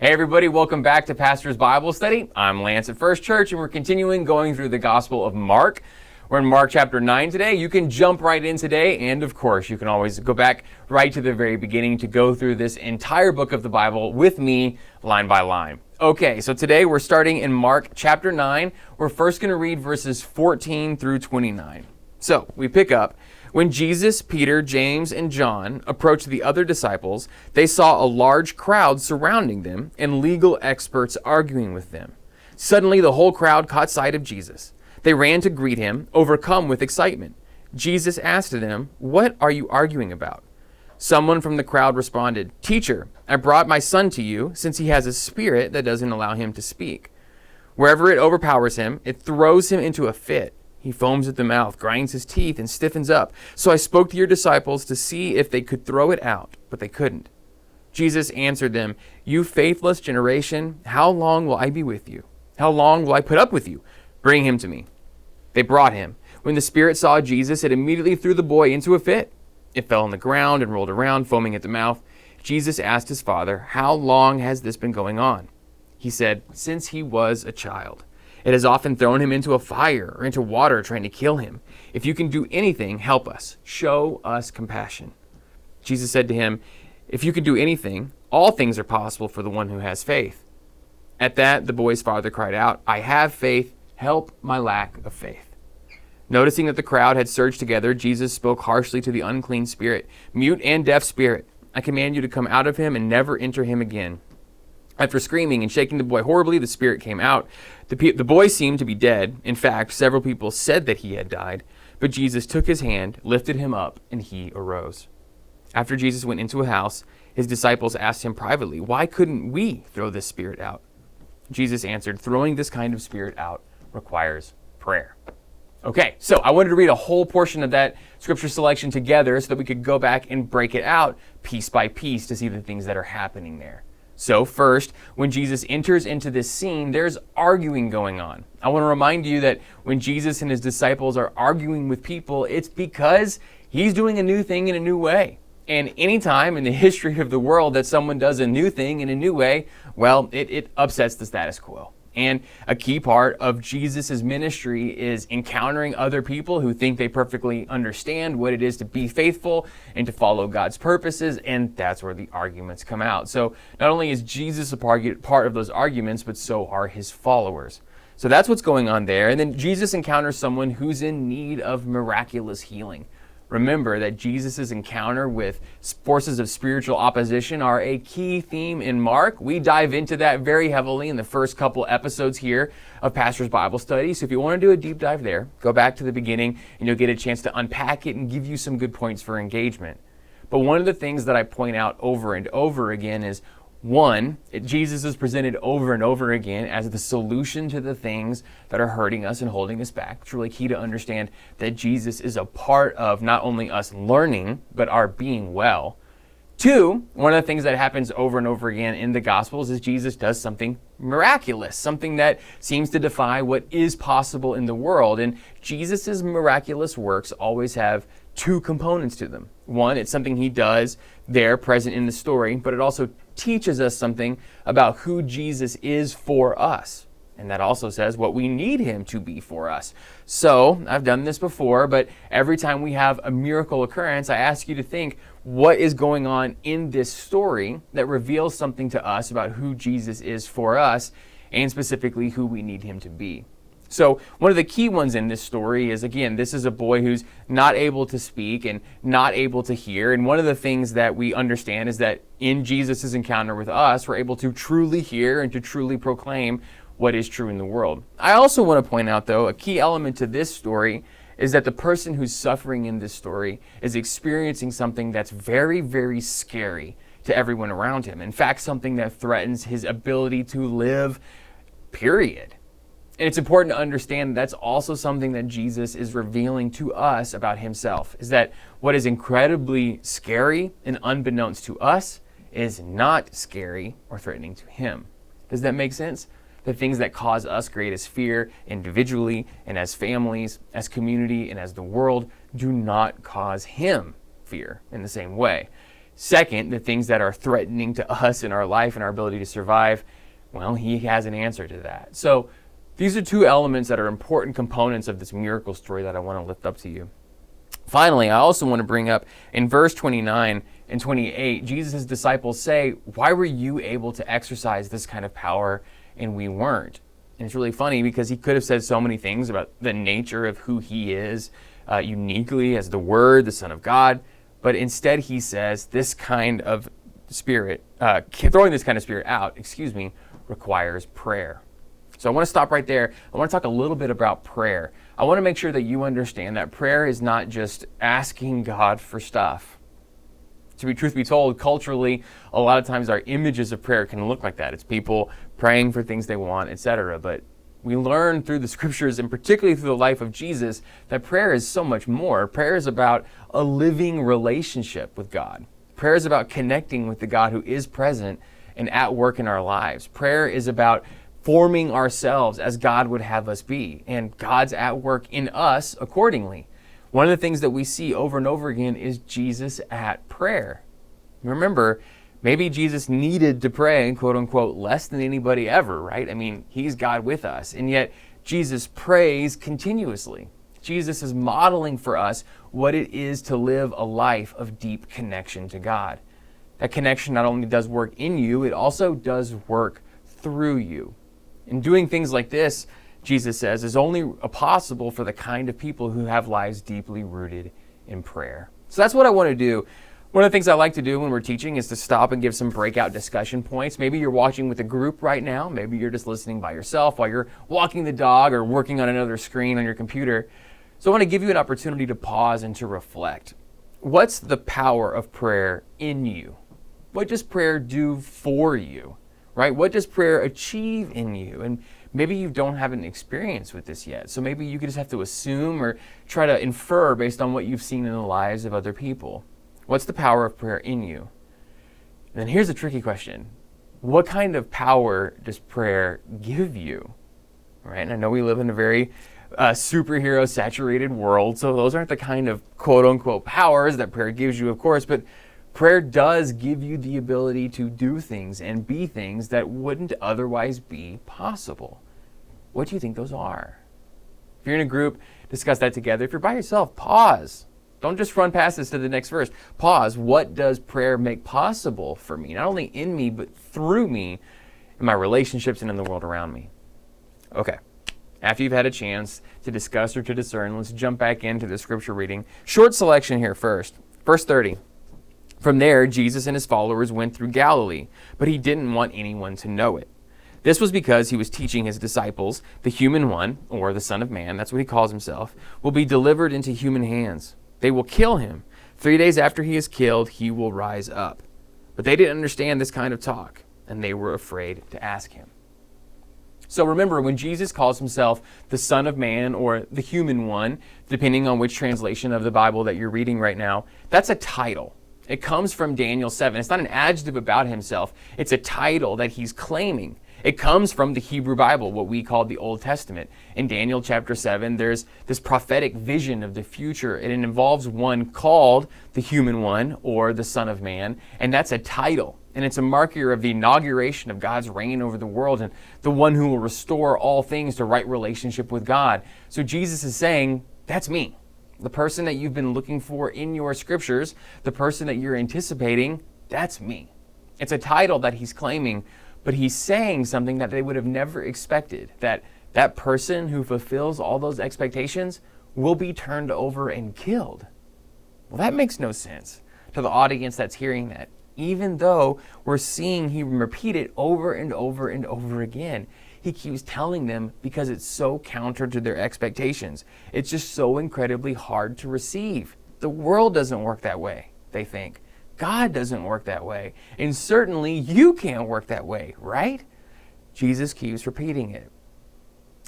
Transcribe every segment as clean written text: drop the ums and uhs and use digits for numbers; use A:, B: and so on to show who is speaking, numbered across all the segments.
A: Hey everybody, welcome back to Pastor's Bible Study. I'm Lance at First Church and we're continuing going through the Gospel of Mark. We're in Mark chapter 9 today. You can jump right in today, and of course you can always go back right to the very beginning to go through this entire book of the Bible with me line by line. Okay, so today we're starting in Mark chapter 9. We're first going to read verses 14 through 29. So we pick up. When Jesus, Peter, James, and John approached the other disciples, they saw a large crowd surrounding them and legal experts arguing with them. Suddenly, the whole crowd caught sight of Jesus. They ran to greet him, overcome with excitement. Jesus asked them, "What are you arguing about?" Someone from the crowd responded, "Teacher, I brought my son to you since he has a spirit that doesn't allow him to speak. Wherever it overpowers him, it throws him into a fit. He foams at the mouth, grinds his teeth, and stiffens up. So I spoke to your disciples to see if they could throw it out, but they couldn't." Jesus answered them, "You faithless generation, how long will I be with you? How long will I put up with you? Bring him to me." They brought him. When the spirit saw Jesus, it immediately threw the boy into a fit. It fell on the ground and rolled around, foaming at the mouth. Jesus asked his father, "How long has this been going on?" He said, "Since he was a child. It has often thrown him into a fire or into water trying to kill him. If you can do anything, help us. Show us compassion." Jesus said to him, "If you can do anything, all things are possible for the one who has faith." At that, the boy's father cried out, "I have faith. Help my lack of faith." Noticing that the crowd had surged together, Jesus spoke harshly to the unclean spirit, "Mute and deaf spirit, I command you to come out of him and never enter him again." After screaming and shaking the boy horribly, the spirit came out. The boy seemed to be dead. In fact, several people said that he had died. But Jesus took his hand, lifted him up, and he arose. After Jesus went into a house, his disciples asked him privately, "Why couldn't we throw this spirit out?" Jesus answered, "Throwing this kind of spirit out requires prayer." Okay, so I wanted to read a whole portion of that scripture selection together so that we could go back and break it out piece by piece to see the things that are happening there. So first, when Jesus enters into this scene, there's arguing going on. I want to remind you that when Jesus and his disciples are arguing with people, it's because he's doing a new thing in a new way. And anytime in the history of the world that someone does a new thing in a new way, well, it upsets the status quo. And a key part of Jesus' ministry is encountering other people who think they perfectly understand what it is to be faithful and to follow God's purposes, and that's where the arguments come out. So not only is Jesus a part of those arguments, but so are his followers. So that's what's going on there. And then Jesus encounters someone who's in need of miraculous healing. Remember that Jesus' encounter with forces of spiritual opposition are a key theme in Mark. We dive into that very heavily in the first couple episodes here of Pastor's Bible Study. So if you want to do a deep dive there, go back to the beginning and you'll get a chance to unpack it and give you some good points for engagement. But one of the things that I point out over and over again is, one, Jesus is presented over and over again as the solution to the things that are hurting us and holding us back. It's really key to understand that Jesus is a part of not only us learning, but our being well. Two, one of the things that happens over and over again in the Gospels is Jesus does something miraculous, something that seems to defy what is possible in the world. And Jesus' miraculous works always have two components to them. One, it's something he does there present in the story, but it also teaches us something about who Jesus is for us. And that also says what we need him to be for us. So I've done this before, but every time we have a miracle occurrence, I ask you to think, what is going on in this story that reveals something to us about who Jesus is for us, and specifically who we need him to be. So one of the key ones in this story is, again, this is a boy who's not able to speak and not able to hear. And one of the things that we understand is that in Jesus' encounter with us, we're able to truly hear and to truly proclaim what is true in the world. I also want to point out, though, a key element to this story is that the person who's suffering in this story is experiencing something that's very, very scary to everyone around him. In fact, something that threatens his ability to live, period. And it's important to understand that's also something that Jesus is revealing to us about himself, is that what is incredibly scary and unbeknownst to us is not scary or threatening to him. Does that make sense? The things that cause us greatest fear individually and as families, as community, and as the world do not cause him fear in the same way. Second, the things that are threatening to us in our life and our ability to survive, well, he has an answer to that. So these are two elements that are important components of this miracle story that I want to lift up to you. Finally, I also want to bring up in verse 29 and 28, Jesus' disciples say, why were you able to exercise this kind of power and we weren't? And it's really funny because he could have said so many things about the nature of who he is uniquely as the Word, the Son of God. But instead he says this kind of spirit, throwing this kind of spirit out, requires prayer. So I want to stop right there. I want to talk a little bit about prayer. I want to make sure that you understand that prayer is not just asking God for stuff. Truth be told, culturally, a lot of times our images of prayer can look like that. It's people praying for things they want, etc. But we learn through the scriptures, and particularly through the life of Jesus, that prayer is so much more. Prayer is about a living relationship with God. Prayer is about connecting with the God who is present and at work in our lives. Prayer is about forming ourselves as God would have us be, and God's at work in us accordingly. One of the things that we see over and over again is Jesus at prayer. Remember, maybe Jesus needed to pray, quote unquote, less than anybody ever, right? I mean, he's God with us, and yet Jesus prays continuously. Jesus is modeling for us what it is to live a life of deep connection to God. That connection not only does work in you, it also does work through you. And doing things like this, Jesus says, is only possible for the kind of people who have lives deeply rooted in prayer. So that's what I want to do. One of the things I like to do when we're teaching is to stop and give some breakout discussion points. Maybe you're watching with a group right now. Maybe you're just listening by yourself while you're walking the dog or working on another screen on your computer. So I want to give you an opportunity to pause and to reflect. What's the power of prayer in you? What does prayer do for you? Right? What does prayer achieve in you? And maybe you don't have an experience with this yet. So maybe you could just have to assume or try to infer based on what you've seen in the lives of other people. What's the power of prayer in you? And then here's a tricky question. What kind of power does prayer give you? Right? And I know we live in a very superhero saturated world, so those aren't the kind of quote unquote powers that prayer gives you, of course, but prayer does give you the ability to do things and be things that wouldn't otherwise be possible. What do you think those are? If you're in a group, discuss that together. If you're by yourself, pause. Don't just run past this to the next verse. Pause. What does prayer make possible for me? Not only in me, but through me, in my relationships and in the world around me. Okay. After you've had a chance to discuss or to discern, let's jump back into the scripture reading. Short selection here first. Verse 30. From there, Jesus and his followers went through Galilee, but he didn't want anyone to know it. This was because he was teaching his disciples, the human one, or the Son of Man, that's what he calls himself, will be delivered into human hands. They will kill him. 3 days after he is killed, he will rise up. But they didn't understand this kind of talk, and they were afraid to ask him. So remember, when Jesus calls himself the Son of Man or the human one, depending on which translation of the Bible that you're reading right now, that's a title. It comes from Daniel 7. It's not an adjective about himself. It's a title that he's claiming. It comes from the Hebrew Bible, what we call the Old Testament. In Daniel chapter 7, there's this prophetic vision of the future, and it involves one called the human one or the Son of Man, and that's a title. And it's a marker of the inauguration of God's reign over the world and the one who will restore all things to right relationship with God. So Jesus is saying, that's me. The person that you've been looking for in your scriptures, the person that you're anticipating, that's me. It's a title that he's claiming, but he's saying something that they would have never expected, that that person who fulfills all those expectations will be turned over and killed. Well, that makes no sense to the audience that's hearing that, even though we're seeing him repeat it over and over and over again. He keeps telling them because it's so counter to their expectations. It's just so incredibly hard to receive. The world doesn't work that way, they think. God doesn't work that way. And certainly you can't work that way, right? Jesus keeps repeating it.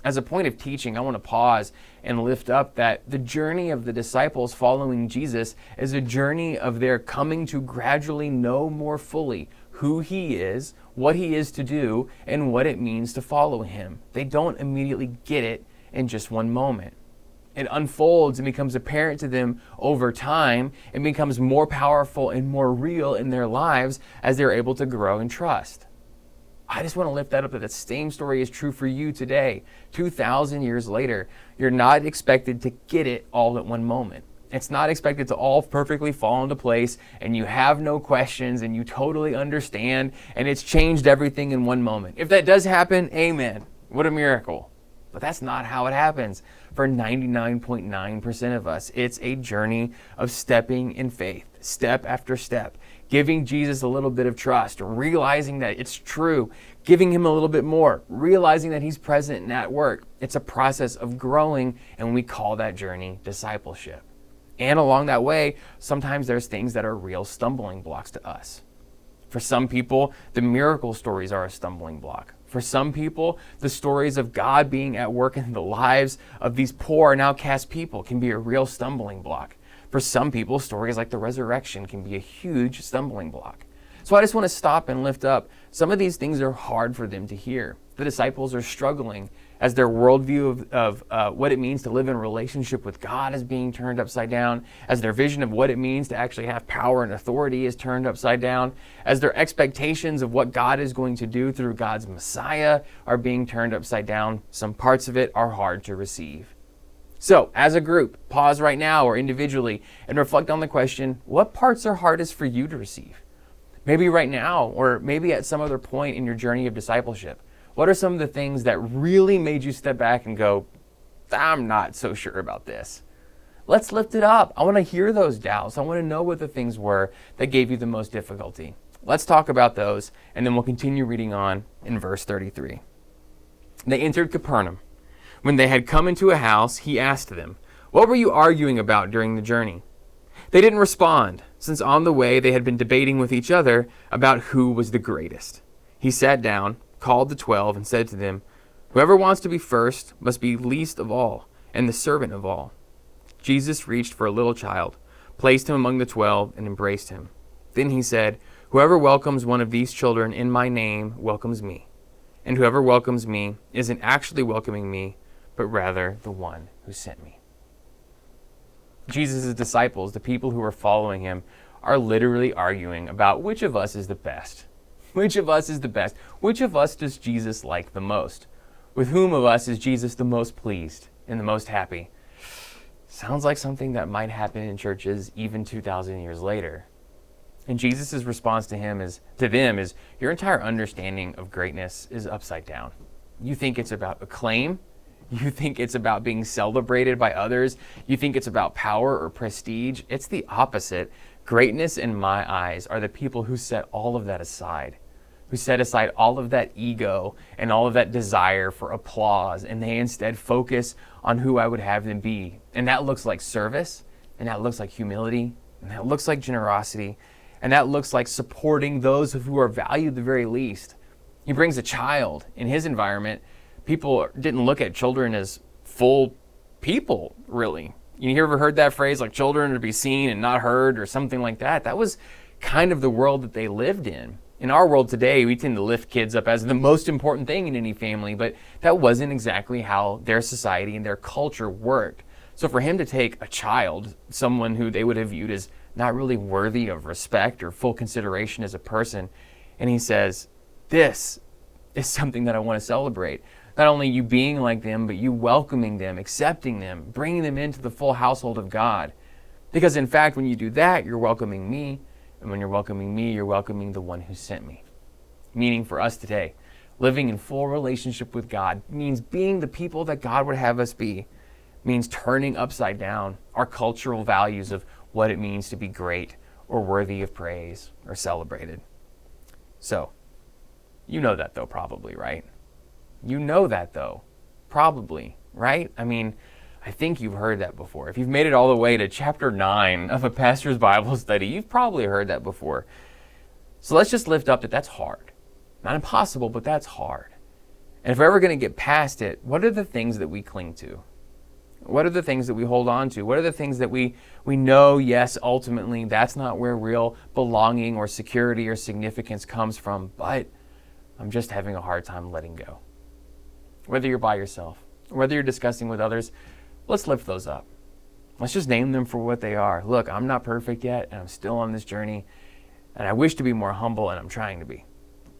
A: As a point of teaching, I want to pause and lift up that the journey of the disciples following Jesus is a journey of their coming to gradually know more fully who he is, what he is to do, and what it means to follow him. They don't immediately get it in just one moment. It unfolds and becomes apparent to them over time and becomes more powerful and more real in their lives as they're able to grow and trust. I just want to lift that up, that the same story is true for you today. 2,000 years later, you're not expected to get it all at one moment. It's not expected to all perfectly fall into place and you have no questions and you totally understand and it's changed everything in one moment. If that does happen, amen. What a miracle. But that's not how it happens. For 99.9% of us, it's a journey of stepping in faith, step after step, giving Jesus a little bit of trust, realizing that it's true, giving him a little bit more, realizing that he's present and at work. It's a process of growing, and we call that journey discipleship. And along that way, sometimes there's things that are real stumbling blocks to us. For some people, the miracle stories are a stumbling block. For some people, the stories of God being at work in the lives of these poor and outcast people can be a real stumbling block. For some people, stories like the resurrection can be a huge stumbling block. So I just want to stop and lift up. Some of these things are hard for them to hear. The disciples are struggling as their worldview of what it means to live in a relationship with God is being turned upside down, as their vision of what it means to actually have power and authority is turned upside down, as their expectations of what God is going to do through God's Messiah are being turned upside down. Some parts of it are hard to receive. So, as a group, pause right now or individually and reflect on the question, what parts are hardest for you to receive? Maybe right now, or maybe at some other point in your journey of discipleship. What are some of the things that really made you step back and go, I'm not so sure about this? Let's lift it up. I want to hear those doubts. I want to know what the things were that gave you the most difficulty. Let's talk about those, and then we'll continue reading on in verse 33. They entered Capernaum. When they had come into a house, he asked them, "What were you arguing about during the journey?" They didn't respond, since on the way they had been debating with each other about who was the greatest. He sat down, called the 12, and said to them, "Whoever wants to be first must be least of all, and the servant of all." Jesus reached for a little child, placed him among the 12, and embraced him. Then he said, "Whoever welcomes one of these children in my name welcomes me. And whoever welcomes me isn't actually welcoming me, but rather the one who sent me." Jesus' disciples, the people who are following him, are literally arguing about which of us is the best. Which of us is the best? Which of us does Jesus like the most? With whom of us is Jesus the most pleased and the most happy? Sounds like something that might happen in churches even 2,000 years later. And Jesus' response to them is, your entire understanding of greatness is upside down. You think it's about acclaim. You think it's about being celebrated by others. You think it's about power or prestige. It's the opposite. Greatness in my eyes are the people who set all of that aside, who set aside all of that ego and all of that desire for applause, and they instead focus on who I would have them be. And that looks like service, and that looks like humility, and that looks like generosity, and that looks like supporting those who are valued the very least. He brings a child in his environment. People didn't look at children as full people, really. You ever heard that phrase, like children are to be seen and not heard, or something like that? That was kind of the world that they lived in. In our world today, we tend to lift kids up as the most important thing in any family, but that wasn't exactly how their society and their culture worked. So for him to take a child, someone who they would have viewed as not really worthy of respect or full consideration as a person, and he says, this is something that I want to celebrate. Not only you being like them, but you welcoming them, accepting them, bringing them into the full household of God. Because in fact, when you do that, you're welcoming me. And when you're welcoming me, you're welcoming the one who sent me. Meaning for us today, living in full relationship with God means being the people that God would have us be. Means turning upside down our cultural values of what it means to be great or worthy of praise or celebrated. So, you know that though, probably, right? You know that though, probably, right? I mean, I think you've heard that before. If you've made it all the way to chapter 9 of a pastor's Bible study, you've probably heard that before. So let's just lift up that that's hard. Not impossible, but that's hard. And if we're ever going to get past it, what are the things that we cling to? What are the things that we hold on to? What are the things that we know, yes, ultimately, that's not where real belonging or security or significance comes from, but I'm just having a hard time letting go. Whether you're by yourself, whether you're discussing with others, let's lift those up. Let's just name them for what they are. Look, I'm not perfect yet, and I'm still on this journey, and I wish to be more humble, and I'm trying to be.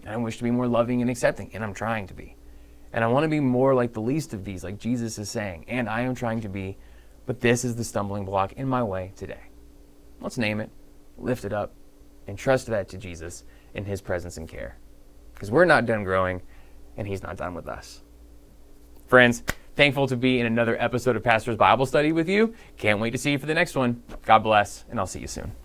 A: And I wish to be more loving and accepting, and I'm trying to be. And I want to be more like the least of these, like Jesus is saying, and I am trying to be, but this is the stumbling block in my way today. Let's name it, lift it up, and trust that to Jesus in his presence and care. Because we're not done growing, and he's not done with us. Friends, thankful to be in another episode of Pastor's Bible Study with you. Can't wait to see you for the next one. God bless, and I'll see you soon.